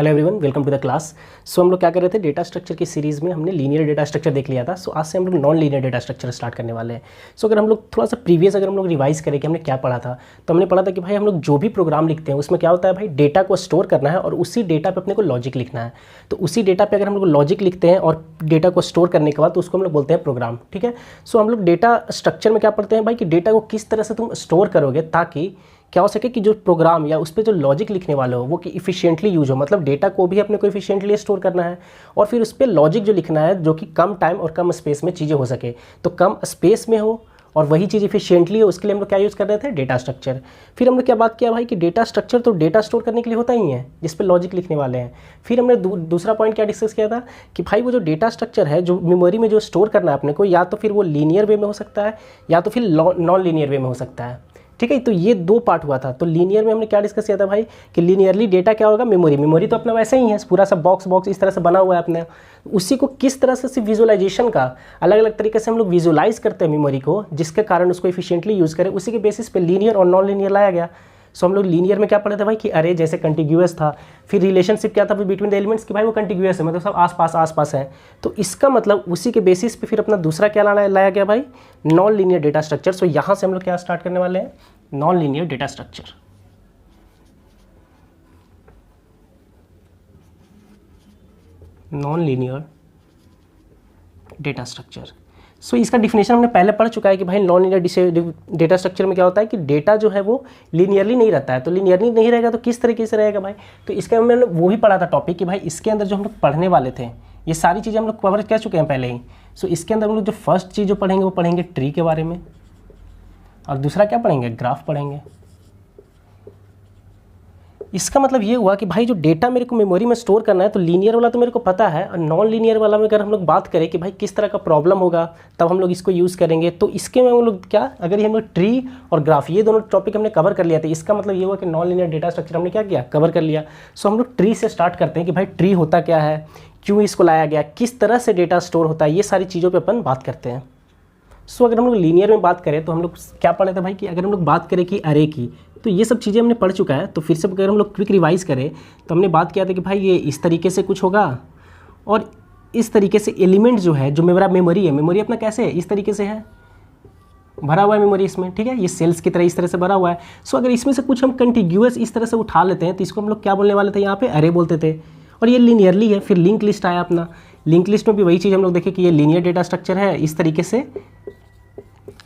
Hello everyone, welcome to the class. So हम लोग क्या कर रहे थे, डेटा स्ट्रक्चर की सीरीज़ में हमने लीनियर डेटा स्ट्रक्चर देख लिया था। सो आज से हम लोग non linear data structure start करने वाले हैं। सो अगर हम लोग थोड़ा सा प्रीवियस अगर हम लोग रिवाइज करें कि हमने क्या पढ़ा था, तो हमने पढ़ा था कि भाई हम लोग जो भी प्रोग्राम लिखते हैं उसमें क्या होता है भाई, डेटा को स्टोर करना है और उसी डेटा पर अपने को लॉजिक लिखना है। तो उसी डेटा पर अगर हम लोग लॉजिक लिखते हैं और डेटा को स्टोर करने के बाद तो उसको हम लोग बोलते हैं प्रोग्राम। ठीक है। सो हम लोग डेटा स्ट्रक्चर में क्या पढ़ते हैं भाई कि डेटा को किस तरह से तुम स्टोर करोगे ताकि क्या हो सके कि जो प्रोग्राम या उस पर जो लॉजिक लिखने वाले हो वो कि इफिशिएंटली यूज हो। मतलब डेटा को भी अपने को इफिशिएंटली स्टोर करना है और फिर उस पर लॉजिक जो लिखना है जो कि कम टाइम और कम स्पेस में चीज़ें हो सके, तो कम स्पेस में हो और वही चीज़ इफिशिएंटली हो, उसके लिए हम लोग क्या यूज़ कर रहे थे, डेटा स्ट्रक्चर। फिर हमने क्या बात किया भाई कि डेटा स्ट्रक्चर तो डेटा स्टोर करने के लिए होता ही है जिस पे लॉजिक लिखने वाले हैं। फिर हमने दूसरा पॉइंट क्या डिस्कस किया था कि भाई वो जो डेटा स्ट्रक्चर है जो मेमोरी में जो स्टोर करना है अपने को, या तो फिर वो लीनियर वे में हो सकता है या तो फिर नॉन लीनियर वे में हो सकता है। ठीक है। तो ये दो पार्ट हुआ था। तो लीनियर में हमने क्या डिस्कस किया था भाई कि लीनियरली डेटा क्या होगा, मेमोरी तो अपना वैसे ही है, पूरा सा बॉक्स इस तरह से बना हुआ है अपने, उसी को किस तरह से विजुअलाइजेशन का अलग अलग तरीके से हम लोग विजुअलाइज करते हैं मेमोरी को, जिसके कारण उसको इफिशिएंटली यूज़ करें, उसी के बेसिस पे लीनियर और नॉन लीनियर लाया गया। सो हम लोग लीनियर में क्या पढ़े थे भाई कि अरे जैसे कंटिग्यूअस था, फिर रिलेशनशिप क्या था बिटवीन द एलिमेंट्स कि भाई वो कंटिग्यूअस है, मतलब सब आस पास है। तो इसका मतलब उसी के बेसिस पे फिर अपना दूसरा क्या लाया गया भाई, non linear data structure. So यहाँ से हम लोग क्या स्टार्ट करने वाले हैं, non linear data structure. Non linear data structure. So इसका डिफिनेशन हमने पहले पढ़ चुका है कि भाई नॉन लीनियर डेटा स्ट्रक्चर में क्या होता है कि डेटा जो है वो लीनियरली नहीं रहता है। तो लीनियरली नहीं रहेगा तो किस तरीके से रहेगा भाई, तो इसका मैंने वो भी पढ़ा था टॉपिक कि भाई इसके अंदर जो हम लोग पढ़ने वाले थे ये सारी चीज़ें हम लोग कवर कर चुके हैं पहले ही। सो इसके अंदर हम लोग जो फर्स्ट चीज़ जो पढ़ेंगे वो पढ़ेंगे ट्री के बारे में, और दूसरा क्या पढ़ेंगे, ग्राफ पढ़ेंगे। इसका मतलब ये हुआ कि भाई जो डेटा मेरे को मेमोरी में स्टोर करना है तो लीनियर वाला तो मेरे को पता है, और नॉन लीनियर वाला में अगर हम लोग बात करें कि भाई किस तरह का प्रॉब्लम होगा तब हम लोग इसको यूज़ करेंगे। तो इसके में हम लोग क्या, अगर ये हम लोग ट्री और ग्राफ ये दोनों टॉपिक हमने कवर कर लिया था, इसका मतलब ये हुआ कि नॉन लीनियर डेटा स्ट्रक्चर हमने क्या किया, कवर कर लिया। सो हम लोग ट्री से स्टार्ट करते हैं कि भाई ट्री होता क्या है, क्यों इसको लाया गया, किस तरह से डेटा स्टोर होता है, ये सारी चीज़ों पर अपन बात करते हैं। सो अगर हम लोग लीनियर में बात करें तो हम लोग क्या पढ़े थे भाई कि अगर हम लोग बात करें कि अरे की, तो ये सब चीज़ें हमने पढ़ चुका है। तो फिर से अगर हम लोग क्विक रिवाइज करें तो हमने बात किया था कि भाई ये इस तरीके से कुछ होगा और इस तरीके से एलिमेंट जो है, जो मेरा मेमोरी है, मेमोरी अपना कैसे है, इस तरीके से है, भरा हुआ है मेमोरी इसमें। ठीक है, ये सेल्स की तरह इस तरह से भरा हुआ है। सो अगर इसमें से कुछ हम कंटिग्यूअस इस तरह से उठा लेते हैं तो इसको हम लोग क्या बोलने वाले थे, यहाँ पे अरे बोलते थे, और ये लीनियरली है। फिर लिंक लिस्ट आया अपना, लिंक लिस्ट में भी वही चीज़ हम लोग देखें कि ये लीनियर डेटा स्ट्रक्चर है, इस तरीके से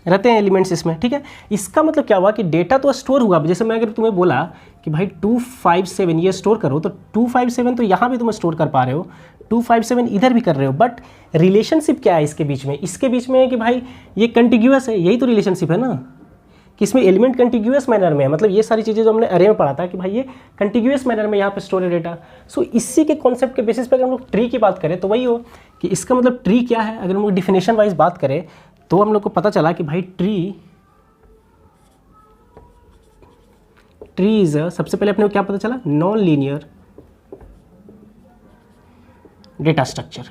रहते हैं एलिमेंट्स इसमें। ठीक है, इसका मतलब क्या हुआ कि डेटा तो स्टोर हुआ। जैसे मैं अगर तुम्हें बोला कि भाई 257 ये स्टोर करो, तो 257 तो यहाँ भी तुम स्टोर कर पा रहे हो, 257 इधर भी कर रहे हो, बट रिलेशनशिप क्या है इसके बीच में, इसके बीच में है कि भाई ये कंटिग्यूअस है, यही तो रिलेशनशिप है ना, कि इसमें एलिमेंट कंटिग्यूअस मैनर में है। मतलब ये सारी चीज़ें जो हमने अरे में पढ़ा था कि भाई ये कंटिग्यूअस मैनर में यहाँ पे स्टोर है डेटा। सो इसी के कॉन्सेप्ट के बेसिस पे अगर हम लोग ट्री की बात करें तो वही हो कि इसका मतलब ट्री क्या है। अगर हम लोग डिफिनेशन वाइज बात करें तो हम लोग को पता चला कि भाई ट्री इज, सबसे पहले अपने को क्या पता चला, नॉन लीनियर डेटा स्ट्रक्चर।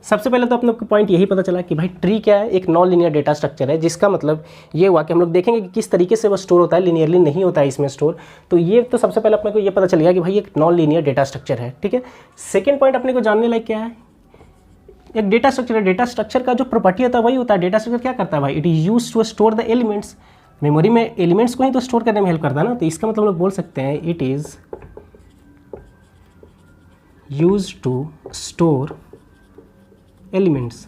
सबसे पहले तो अपने को पॉइंट यही पता चला कि भाई ट्री क्या है, एक नॉन लीनियर डेटा स्ट्रक्चर है, जिसका मतलब ये हुआ कि हम लोग देखेंगे कि किस तरीके से वो स्टोर होता है, लीनियरली नहीं होता है इसमें स्टोर। तो ये तो सबसे पहले अपने को ये पता चल गया कि भाई एक नॉन लीनियर डेटा स्ट्रक्चर है। ठीक है, सेकेंड पॉइंट अपने को जानने लायक क्या है, एक डेटा स्ट्रक्चर है, डेटा स्ट्रक्चर का जो प्रॉपर्टी होता है वही होता है। डेटा स्ट्रक्चर क्या करता है भाई, it is used to store the elements, memory में एलिमेंट्स को ही तो स्टोर करने में हेल्प करता है ना। तो इसका मतलब हम लोग बोल सकते हैं it is used to store elements.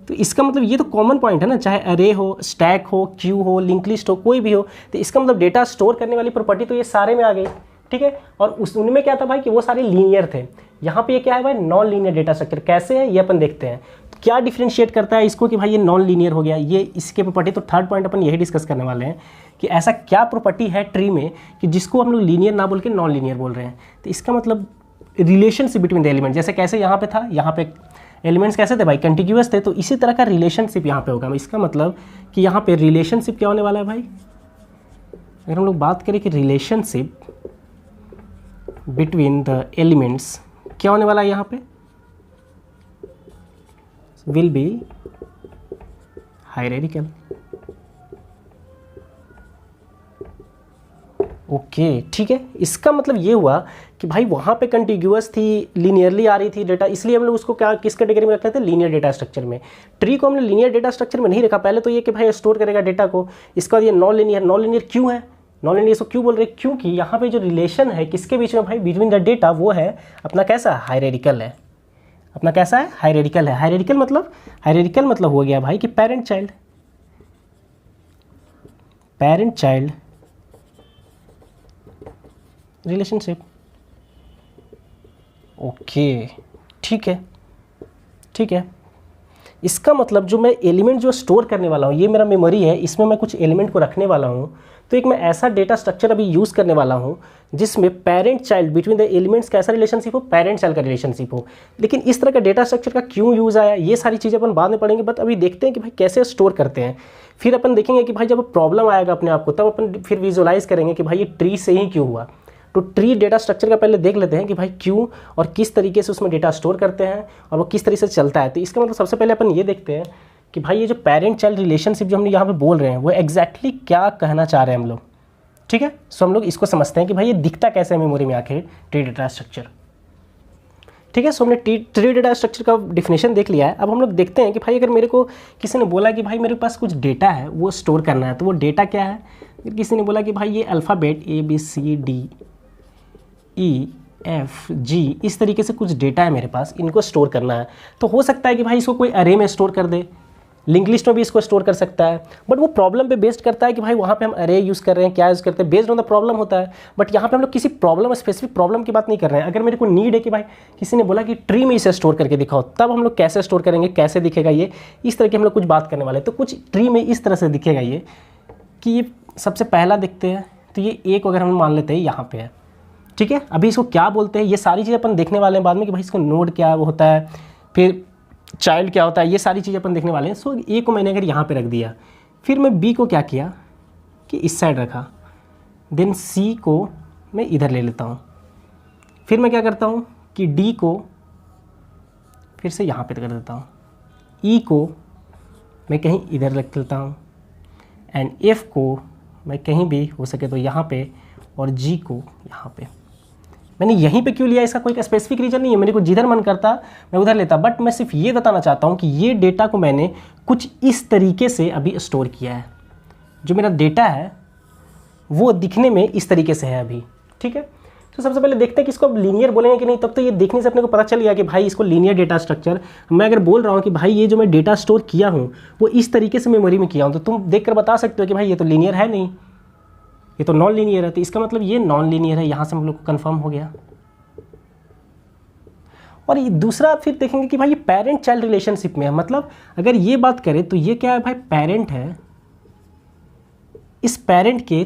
तो इसका मतलब ये तो कॉमन पॉइंट है ना, चाहे अरे हो, स्टैक हो, क्यू हो, लिंक लिस्ट हो, कोई भी हो, तो इसका मतलब डेटा स्टोर करने वाली प्रॉपर्टी तो ये सारे में आ गई। ठीक है, और उनमें क्या था भाई कि वो सारे लीनियर थे। यहाँ पे ये क्या है भाई, नॉन लीनियर डेटा स्ट्रक्चर। कैसे है ये अपन देखते हैं, तो क्या डिफरेंशिएट करता है इसको कि भाई ये नॉन लीनियर हो गया, ये इसके प्रॉपर्टी। तो थर्ड पॉइंट अपन यही डिस्कस करने वाले हैं कि ऐसा क्या प्रॉपर्टी है ट्री में कि जिसको हम लोग लीनियर ना बोल के नॉन लीनियर बोल रहे हैं। तो इसका मतलब रिलेशनशिप बिटवीन द एलिमेंट, जैसे कैसे यहाँ पे था, यहाँ पे एलिमेंट्स कैसे थे भाई, कंटिग्यूअस थे, तो इसी तरह का रिलेशनशिप यहाँ पे होगा। इसका मतलब कि यहाँ पे रिलेशनशिप क्या होने वाला है भाई, अगर हम लोग बात करें कि रिलेशनशिप बिटवीन द एलिमेंट्स क्या होने वाला है, यहाँ पे विल बी हायरार्किकल। ओके ठीक है, इसका मतलब ये हुआ कि भाई वहाँ पे कंटिग्यूअस थी, लीनियरली आ रही थी डेटा, इसलिए हम लोग उसको क्या किस कैटेगरी में रखते थे, लीनियर डेटा स्ट्रक्चर में। ट्री को हमने लीनियर डेटा स्ट्रक्चर में नहीं रखा, पहले तो ये कि भाई स्टोर करेगा डेटा को, इसका ये नॉन लीनियर क्यों है, नॉन लीनियर इसको क्यों बोल रहे हैं, क्योंकि यहाँ पे जो रिलेशन है किसके बीच में भाई, बिटवीन द डेटा, वो है अपना कैसा, हायरार्किकल है, अपना कैसा है, हायरार्किकल है। हायरार्किकल मतलब हो गया भाई कि पेरेंट चाइल्ड रिलेशनशिप। ओके ठीक है, इसका मतलब जो मैं एलिमेंट जो स्टोर करने वाला हूँ, ये मेरा मेमोरी है, इसमें मैं कुछ एलिमेंट को रखने वाला हूँ, तो एक मैं ऐसा डेटा स्ट्रक्चर अभी यूज़ करने वाला हूँ जिसमें parent child between the elements का ऐसा रिलेशनशिप हो, पेरेंट चाइल्ड का रिलेशनशिप हो। लेकिन इस तरह का डेटा स्ट्रक्चर का क्यों यूज़ आया, ये सारी चीज़ें अपन बाद में पढ़ेंगे, बट अभी देखते हैं कि भाई कैसे स्टोर करते हैं। फिर अपन देखेंगे कि भाई जब प्रॉब्लम आएगा अपने आप को, तब अपन फिर विजुअलाइज करेंगे कि भाई ये ट्री से ही क्यों हुआ। तो ट्री डेटा स्ट्रक्चर का पहले देख लेते हैं कि भाई क्यों और किस तरीके से उसमें डेटा स्टोर करते हैं और वो किस तरीके से चलता है। तो इसका मतलब सबसे पहले अपन ये देखते हैं कि भाई ये जो पेरेंट चाइल्ड रिलेशनशिप जो हम यहाँ पे बोल रहे हैं, वो एग्जैक्टली क्या कहना चाह रहे हैं हम लोग। ठीक है, सो हम लोग इसको समझते हैं कि भाई ये दिखता कैसे है मेमोरी में आखिर ट्री डेटा स्ट्रक्चर। ठीक है, सो हमने ट्री डेटा स्ट्रक्चर का डिफिनेशन देख लिया है। अब हम लोग देखते हैं कि भाई अगर मेरे को किसी ने बोला कि भाई मेरे पास कुछ डेटा है वो स्टोर करना है, तो वो डेटा क्या है। किसी ने बोला कि भाई ये अल्फ़ाबेट ABCDEFG इस तरीके से कुछ डेटा है मेरे पास, इनको स्टोर करना है, तो हो सकता है कि भाई इसको कोई अरे में स्टोर कर दे, लिंक लिस्ट में भी इसको स्टोर कर सकता है, बट वो प्रॉब्लम पे बेस्ड करता है कि भाई वहाँ पे हम अरे यूज़ कर रहे हैं, क्या यूज़ करते हैं, बेस्ड ऑन द प्रॉब्लम होता है। बट यहाँ पे हम लोग किसी प्रॉब्लम, स्पेसिफिक प्रॉब्लम की बात नहीं कर रहे हैं। अगर मेरे को नीड है कि भाई किसी ने बोला कि ट्री में इसे स्टोर करके दिखाओ, तब हम लोग कैसे स्टोर करेंगे, कैसे दिखेगा ये, इस तरह की हम लोग कुछ बात करने वाले हैं। तो कुछ ट्री में इस तरह से दिखेगा ये कि ये सबसे पहला देखते हैं, तो ये एक अगर हम मान लेते हैं यहाँ पे है। ठीक है, अभी इसको क्या बोलते हैं ये सारी चीज़ें अपन देखने वाले हैं बाद में कि भाई इसको नोड क्या होता है, फिर चाइल्ड क्या होता है, ये सारी चीज़ें अपन देखने वाले हैं। सो ए को मैंने अगर यहाँ पे रख दिया, फिर मैं बी को क्या किया कि इस साइड रखा, देन सी को मैं इधर ले लेता हूँ, फिर मैं क्या करता हूँ कि डी को फिर से यहाँ पे कर देता हूँ, ई को मैं कहीं इधर रख लेता हूँ, एंड एफ को मैं कहीं भी हो सके तो यहाँ पे, और जी को यहाँ पे। मैंने यहीं पे क्यों लिया, इसका कोई स्पेसिफिक रीज़न नहीं है, मेरे को जिधर मन करता मैं उधर लेता, बट मैं सिर्फ ये बताना चाहता हूँ कि ये डेटा को मैंने कुछ इस तरीके से अभी स्टोर किया है। जो मेरा डेटा है वो दिखने में इस तरीके से है अभी। ठीक है, तो सबसे पहले देखते हैं कि इसको लीनियर बोलेंगे कि नहीं। तब तो ये देखने से अपने को पता चल गया कि भाई इसको लीनियर डेटा स्ट्रक्चर, मैं अगर बोल रहा हूँ कि भाई ये जो मैं डेटा स्टोर किया हूँ वो इस तरीके से मेमोरी में किया हूँ, तो तुम देख कर बता सकते हो कि भाई ये तो लीनियर है नहीं, ये तो नॉन लीनियर है। तो इसका मतलब ये नॉन लीनियर है, यहाँ से हम लोग को कन्फर्म हो गया। और ये दूसरा फिर देखेंगे कि भाई ये पेरेंट चाइल्ड रिलेशनशिप में है, मतलब अगर ये बात करें तो ये क्या है भाई, पेरेंट है, इस पेरेंट के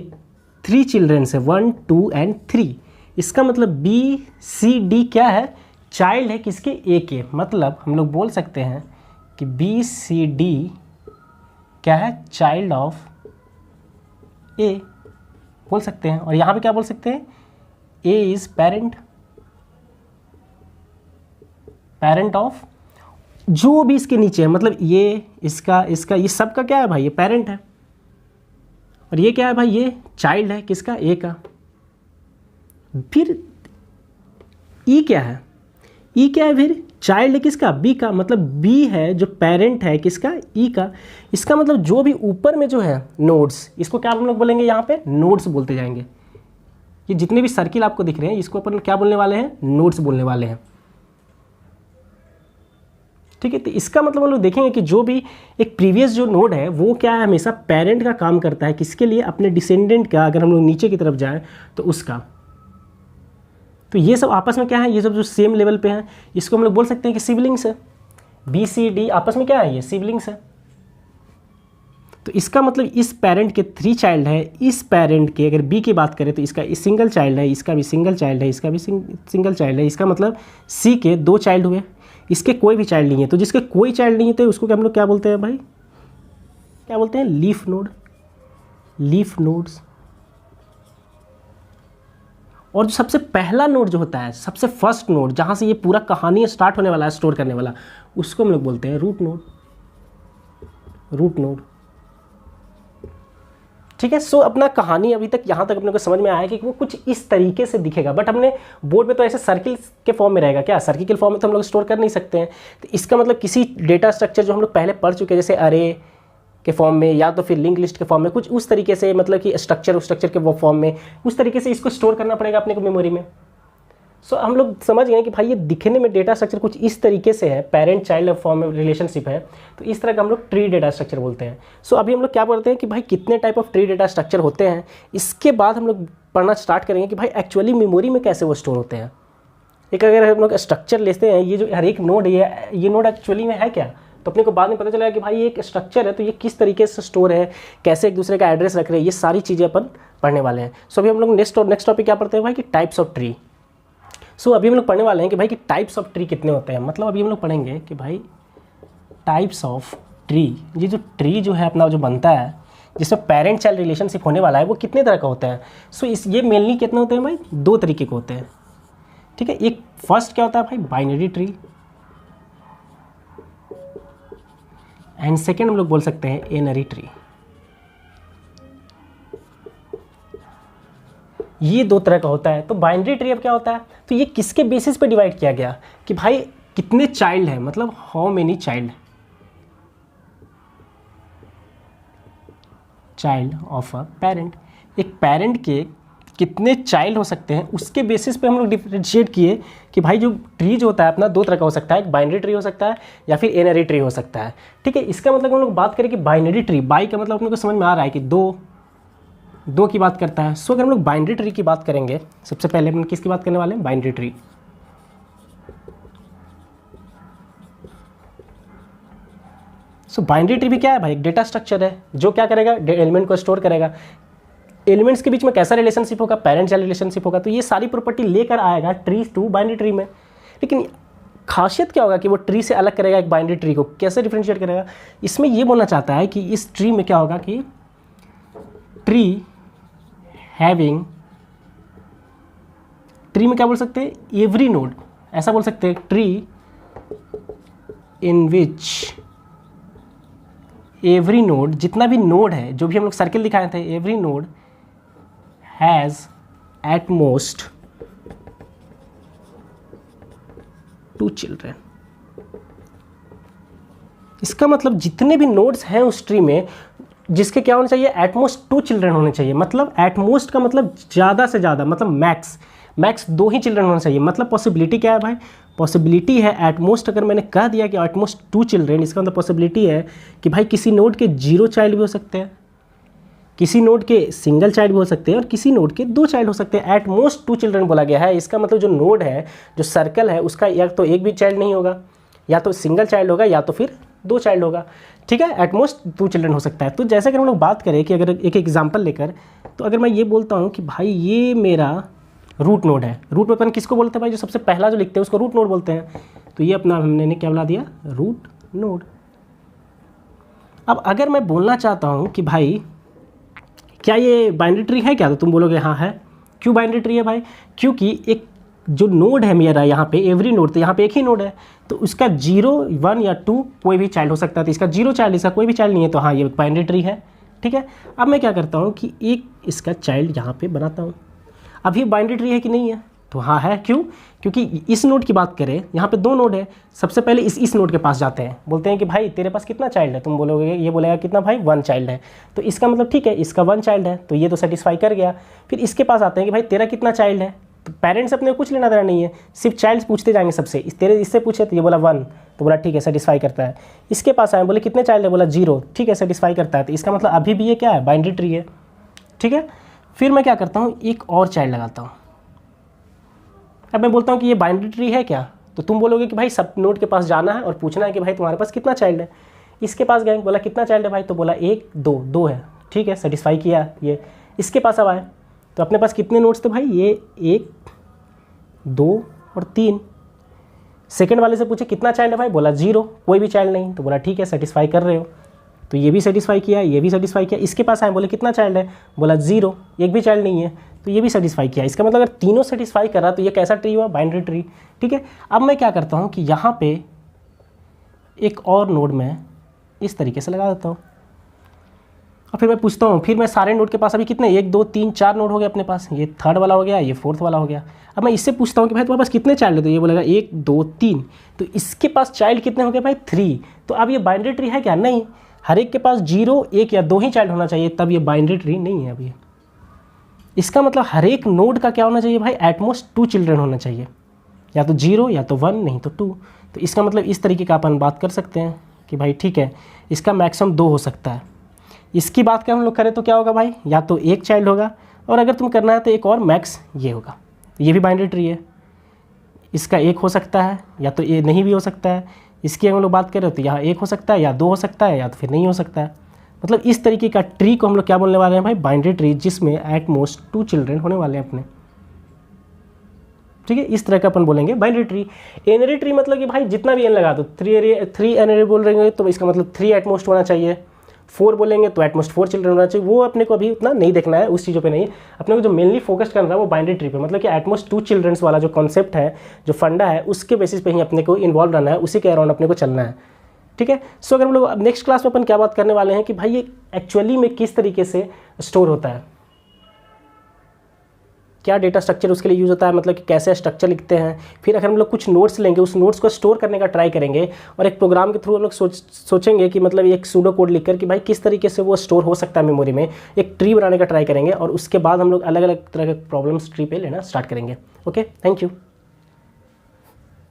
3 चिल्ड्रंस है, 1 2 एंड 3। इसका मतलब बी सी डी क्या है, चाइल्ड है किसके, ए के। मतलब हम लोग बोल सकते हैं कि बी सी डी क्या है, चाइल्ड ऑफ ए बोल सकते हैं। और यहाँ पे क्या बोल सकते हैं, ए इज पेरेंट ऑफ जो भी इसके नीचे है, मतलब ये इसका ये सब का क्या है भाई, ये पेरेंट है। और ये क्या है भाई, ये चाइल्ड है किसका, ए का। फिर ई क्या है, ई क्या है, फिर चाइल्ड है किसका, बी का। मतलब बी है जो पेरेंट है किसका, ई का। इसका मतलब जो भी ऊपर में जो है नोड्स, इसको क्या हम लोग बोलेंगे, यहाँ पे नोड्स बोलते जाएंगे। ये जितने भी सर्किल आपको दिख रहे हैं इसको अपन क्या बोलने वाले हैं, नोड्स बोलने वाले हैं। ठीक है, तो इसका मतलब हम लोग देखेंगे कि जो भी एक प्रीवियस जो नोड है वो क्या है, हमेशा पेरेंट का काम करता है, किसके लिए, अपने डिसेंडेंट का। अगर हम लोग नीचे की तरफ जाएं तो उसका। तो ये सब आपस में क्या है, ये सब जो सेम लेवल पे हैं, इसको हम लोग बोल सकते हैं कि सिबलिंग्स है। बी सी डी आपस में क्या है, ये सिबलिंग्स है। तो इसका मतलब इस पेरेंट के 3 चाइल्ड है, इस पेरेंट के अगर बी की बात करें तो इसका सिंगल चाइल्ड है, इसका भी सिंगल चाइल्ड है, इसका भी सिंगल चाइल्ड है। इसका मतलब सी के 2 चाइल्ड हुए, इसके कोई भी चाइल्ड नहीं है। तो जिसके कोई चाइल्ड नहीं है तो उसको हम लोग क्या बोलते हैं भाई, क्या बोलते हैं, लीफ नोड, लीफ नोड्स। और जो सबसे पहला नोड जो होता है, सबसे फर्स्ट नोड जहाँ से ये पूरा कहानी स्टार्ट होने वाला है, स्टोर करने वाला, उसको हम लोग बोलते हैं रूट नोड, रूट नोड। ठीक है। सो अपना कहानी अभी तक यहाँ तक अपने को समझ में आया कि वो कुछ इस तरीके से दिखेगा, बट हमने बोर्ड पे तो ऐसे सर्किल के फॉर्म में रहेगा क्या, सर्किल के फॉर्म में तो हम लोग स्टोर कर नहीं सकते हैं। तो इसका मतलब किसी डेटा स्ट्रक्चर जो हम लोग पहले पढ़ चुके हैं जैसे अरे के फॉर्म में या तो फिर लिंक लिस्ट के फॉर्म में, कुछ उस तरीके से, मतलब कि स्ट्रक्चर के वो फॉर्म में, उस तरीके से इसको स्टोर करना पड़ेगा अपने को मेमोरी में। सो हम लोग समझ गए कि भाई ये दिखने में डेटा स्ट्रक्चर कुछ इस तरीके से है, पेरेंट चाइल्ड फॉर्म में रिलेशनशिप है, तो इस तरह का हम लोग ट्री डेटा स्ट्रक्चर बोलते हैं। सो अभी हम लोग क्या पढ़ते हैं कि भाई कितने type of tree data structure होते हैं, इसके बाद हम लोग पढ़ना स्टार्ट करेंगे कि भाई एक्चुअली मेमोरी में कैसे वो स्टोर होते हैं। एक अगर हम लोग स्ट्रक्चर लेते हैं, ये जो हर एक नोड है, ये नोड एक्चुअली में है क्या, तो अपने को बाद में पता चलेगा कि भाई ये एक स्ट्रक्चर है, तो ये किस तरीके से स्टोर है, कैसे एक दूसरे का एड्रेस रख रहे हैं, ये सारी चीज़ें अपन पढ़ने वाले हैं। सो अभी हम लोग नेक्स्ट टॉपिक क्या पढ़ते हैं भाई कि टाइप्स ऑफ ट्री। सो अभी हम लोग पढ़ने वाले हैं कि भाई कि टाइप्स ऑफ ट्री कितने होते हैं। मतलब अभी हम लोग पढ़ेंगे कि भाई टाइप्स ऑफ ट्री, ये जो ट्री जो है अपना जो बनता है जिसमें पेरेंट चाइल्ड रिलेशनशिप होने वाला है, वो कितने तरह का होता है। सो ये मेनली कितने होते हैं भाई, 2 तरीके के होते हैं। ठीक है, एक फर्स्ट क्या होता है भाई बाइनरी ट्री, एंड सेकेंड हम लोग बोल सकते हैं एनरी ट्री। ये 2 तरह का होता है। तो बाइनरी ट्री अब क्या होता है, तो ये किसके बेसिस पे डिवाइड किया गया कि भाई कितने चाइल्ड हैं, मतलब how many child of a parent, एक पेरेंट के कितने चाइल्ड हो सकते हैं, उसके बेसिस पे हम लोग डिफरेंशिएट किए कि भाई जो ट्री जो होता है अपना 2 तरह का हो सकता है, एक बाइनरी ट्री हो सकता है या फिर एनरी ट्री हो सकता है। ठीक है, इसका मतलब हम लोग बात करें कि बाइनरी ट्री, बाई का मतलब अपने को समझ में आ रहा है कि दो की बात करता है। सो अगर हम लोग बाइनरी ट्री की बात करेंगे, सबसे पहले हम किसकी बात करने वाले हैं, बाइनरी ट्री। सो बाइनरी ट्री भी क्या है भाई, एक डेटा स्ट्रक्चर है जो क्या करेगा, एलिमेंट को स्टोर करेगा। एलिमेंट्स के बीच में कैसा रिलेशनशिप होगा, पेरेंट चाइल्ड रिलेशनशिप होगा, तो ये सारी प्रॉपर्टी लेकर आएगा ट्री टू बाइनरी ट्री में। लेकिन खासियत क्या होगा कि वो ट्री से अलग करेगा एक बाइनरी ट्री को, कैसे डिफरेंशिएट करेगा, इसमें ये बोलना चाहता है कि इस ट्री में क्या होगा कि ट्री हैविंग, ट्री में क्या बोल सकते हैं, एवरी नोड, ऐसा बोल सकते हैं, tree in which every node, जितना भी नोड है, जो भी हम लोग सर्किल दिखाए थे, every node has at most 2 children. इसका मतलब जितने भी नोड्स हैं उस ट्री में, जिसके क्या होना चाहिए, एटमोस्ट 2 चिल्ड्रन होने चाहिए। मतलब एटमोस्ट का मतलब ज़्यादा से ज़्यादा, मतलब मैक्स 2 ही चिल्ड्रन होने चाहिए। मतलब पॉसिबिलिटी क्या है भाई, पॉसिबिलिटी है एटमोस्ट, अगर मैंने कह दिया कि एटमोस्ट 2 चिल्ड्रन, इसका मतलब पॉसिबिलिटी है कि भाई किसी नोड के 0 चाइल्ड भी हो सकते हैं, किसी नोड के सिंगल चाइल्ड भी हो सकते हैं और किसी नोड के 2 चाइल्ड हो सकते हैं। एटमोस्ट 2 चिल्ड्रन बोला गया है। इसका मतलब जो नोड है, जो सर्कल है, उसका या तो एक भी चाइल्ड नहीं होगा, या तो सिंगल चाइल्ड होगा, या तो फिर 2 चाइल्ड होगा। ठीक है, एटमोस्ट 2 चिल्ड्रन हो सकता है। तो जैसे अगर हम लोग बात करें कि अगर एक एग्जांपल लेकर, तो अगर मैं ये बोलता हूँ कि भाई ये मेरा रूट नोड है, रूट में अपन किसको बोलते हैं भाई, जो सबसे पहला जो लिखते हैं उसको रूट नोड बोलते हैं। तो ये अपना हमने क्या बना दिया, रूट नोड। अब अगर मैं बोलना चाहता हूँ कि भाई क्या ये बाइनरी ट्री है क्या, तो तुम बोलोगे हाँ है। क्यों बाइनरी ट्री है भाई, क्योंकि एक जो नोड है मेरा यहाँ पे, एवरी नोड, तो यहाँ पे एक ही नोड है, तो उसका 0, 1 या 2 कोई भी चाइल्ड हो सकता है। तो इसका 0 चाइल्ड, इसका कोई भी चाइल्ड नहीं है, तो हाँ ये बाइनरी ट्री है। ठीक है, अब मैं क्या करता हूँ कि एक इसका चाइल्ड यहाँ पे बनाता हूँ। अब ये बाइनरी ट्री है कि नहीं है, तो हाँ है। क्यों, क्योंकि इस नोड की बात करें, यहाँ पे 2 नोड है, सबसे पहले इस नोड के पास जाते हैं, बोलते हैं कि भाई तेरे पास कितना चाइल्ड है, तुम बोलोगे, ये बोलेगा कितना भाई, 1 चाइल्ड है। तो इसका मतलब ठीक है, इसका 1 चाइल्ड है, तो ये तो सेटिस्फाई कर गया। फिर इसके पास आते हैं कि भाई तेरा कितना चाइल्ड है, तो पेरेंट्स अपने कुछ लेना देना नहीं है, सिर्फ चाइल्ड पूछते जाएंगे सबसे। इससे पूछे तो ये बोला 1, तो बोला ठीक है सेटिस्फाई करता है। इसके पास आए, बोले कितने चाइल्ड है, बोला 0, ठीक है सेटिस्फाई करता है। तो इसका मतलब अभी भी ये क्या है, बाइनरी ट्री है। ठीक है, फिर मैं क्या करता हूँ, एक और चाइल्ड लगाता हूँ। अब मैं बोलता हूँ कि ये बाइनरी ट्री है क्या, तो तुम बोलोगे कि भाई सब नोड के पास जाना है और पूछना है कि भाई तुम्हारे पास कितना चाइल्ड है। इसके पास गए, बोला कितना चाइल्ड है भाई, तो बोला 1, 2 है, ठीक है सेटिस्फाई किया ये। इसके पास अब आए, तो अपने पास कितने नोड्स थे भाई, ये 1, 2 और 3। सेकंड वाले से पूछे कितना चाइल्ड है भाई, बोला 0, कोई भी चाइल्ड नहीं, तो बोला ठीक है सेटिस्फाई कर रहे हो, तो ये भी सेटिस्फाई किया, ये भी सेटिस्फाई किया। इसके पास आए, बोले कितना चाइल्ड है, बोला 0, एक भी चाइल्ड नहीं है, तो ये भी सेटिस्फाई किया। इसका मतलब अगर तीनों सेटिस्फाई कर रहा तो ये कैसा ट्री हुआ, बाइनरी ट्री। ठीक है, अब मैं क्या करता हूँ कि यहाँ पे एक और नोड में इस तरीके से लगा देता हूँ। और फिर मैं पूछता हूँ, फिर मैं सारे नोड के पास अभी कितने 1 2 3 4 नोड हो गए अपने पास, ये थर्ड वाला हो गया, ये फोर्थ वाला हो गया। अब मैं इससे पूछता हूँ कि भाई तुम्हारे पास कितने चाइल्ड है, तो ये बोलेगा 1 2 3, तो इसके पास चाइल्ड कितने हो गए भाई 3। तो अब ये बाइनरी ट्री है क्या? नहीं, हर एक के पास 0 1 या 2 ही चाइल्ड होना चाहिए, तब ये बाइनरी ट्री नहीं है। अब ये इसका मतलब हर एक नोड का क्या होना चाहिए भाई, एटमोस्ट 2 चिल्ड्रन होना चाहिए, या तो 0 या तो 1, नहीं तो 2। तो इसका मतलब इस तरीके का अपन बात कर सकते हैं कि भाई ठीक है, इसका मैक्सिमम 2 हो सकता है। इसकी बात कर हम लोग करें तो क्या होगा भाई, या तो 1 चाइल्ड होगा, और अगर तुम करना है तो एक और मैक्स ये होगा, ये भी बाइनरी ट्री है। इसका 1 हो सकता है, या तो ये नहीं भी हो सकता है। इसकी हम लोग बात करें तो यहाँ 1 हो सकता है, या 2 हो सकता है, या तो फिर नहीं हो सकता है। मतलब इस तरीके का ट्री को हम लोग क्या बोलने वाले हैं भाई, बाइनरी ट्री, जिसमें एट मोस्ट 2 चिल्ड्रन होने वाले हैं अपने। ठीक है, इस तरह का अपन बोलेंगे बाइनरी ट्री। एनरी ट्री मतलब कि भाई जितना भी एन लगा दो, 3 एनरी बोल रहे हैं तो इसका मतलब 3 एटमोस्ट होना चाहिए। 4 बोलेंगे तो एटमोस्ट 4 चिल्ड्रन होना चाहिए। वो अपने को अभी उतना नहीं देखना है, उस चीज़ों पे नहीं, अपने को जो मेनली फोकस करना है वो बाइनरी ट्री पे, मतलब कि एटमोस्ट 2 चिल्ड्रंस वाला जो कॉन्सेप्ट है, जो फंडा है, उसके बेसिस पे ही अपने को इन्वॉल्व रहना है, उसी के अराउंड अपने को चलना है। ठीक है, सो अगर हम लोग नेक्स्ट क्लास में अपन क्या बात करने वाले हैं कि भाई ये एक्चुअली में किस तरीके से स्टोर होता है, क्या डेटा स्ट्रक्चर उसके लिए यूज़ होता है, मतलब कि कैसे स्ट्रक्चर लिखते हैं। फिर अगर हम लोग कुछ नोट्स लेंगे, उस नोट्स को स्टोर करने का ट्राई करेंगे, और एक प्रोग्राम के थ्रू हम लोग सोचेंगे कि मतलब एक सूडो कोड लिखकर कि भाई किस तरीके से वो स्टोर हो सकता है मेमोरी में, एक ट्री बनाने का ट्राई करेंगे, और उसके बाद हम लोग अलग अलग तरह के प्रॉब्लम्स ट्री पे लेना स्टार्ट करेंगे। Okay, thank you.